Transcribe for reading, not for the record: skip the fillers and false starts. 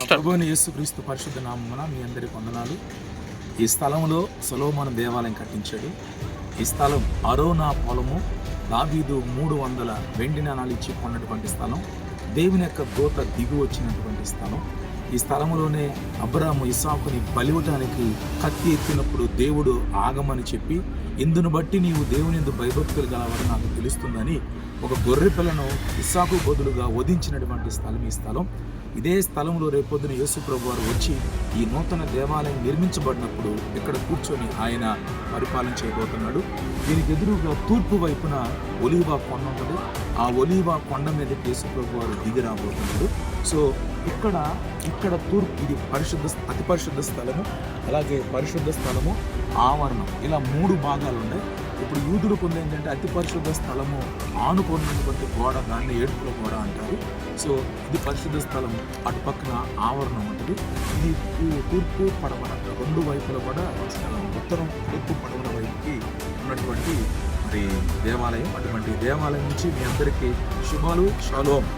ప్రభువైన యేసుక్రీస్తు పరిశుద్ధ నామమున మీ అందరికి వందనాలు. ఈ స్థలంలో సొలొమోను దేవాలయం కట్టించాడు. ఈ స్థలం అరోనా పొలము, దావీదు 300 వెండి నాణాలు ఇచ్చి కొన్నటువంటి స్థలం, దేవుని యొక్క దూత దిగి వచ్చినటువంటి స్థలం. ఈ స్థలంలోనే అబ్రాహాము ఇస్సాకుని బలివటానికి కత్తి ఎత్తినప్పుడు దేవుడు ఆగమని చెప్పి, ఇందును బట్టి నీవు దేవుని యందు భయభక్తులు గలవాడు నాకు తెలుస్తుందని ఒక గొర్రె పిల్లను ఇస్సాకు బదులుగా వధించినటువంటి స్థలం ఈ స్థలం. ఇదే స్థలంలో రేపొద్దున యేసు ప్రభు వారు వచ్చి ఈ నూతన దేవాలయం నిర్మించబడినప్పుడు ఇక్కడ కూర్చొని ఆయన పరిపాలన చేయబోతున్నాడు. దీనికి ఎదురుగా తూర్పు వైపున ఒలీవ కొండ ఉంటుంది. ఆ ఒలీవ కొండ మీద యేసు ప్రభు వారు దిగి రాబోతున్నాడు. సో ఇక్కడ తూర్పు, ఇది అతి పరిశుద్ధ స్థలము, అలాగే పరిశుద్ధ స్థలము, ఆవరణం, ఇలా 3 భాగాలు ఉన్నాయి. ఇప్పుడు యూదులు కొంత ఏంటంటే అతి పరిశుద్ధ స్థలము ఆనుకున్నటువంటి గోడ, దాన్ని ఏడుపుల గోడ అంటారు. సో ఇది పరిశుద్ధ స్థలం, అటు పక్కన ఆవరణం ఉంటుంది. ఇది తూర్పు పడమర 2 వైపులా కూడా స్థలం, ఉత్తరం తూర్పు పడమర వైపుకి ఉన్నటువంటి మరి దేవాలయం. అటువంటి దేవాలయం నుంచి మీ అందరికీ శుభాలు. షాలోమ్.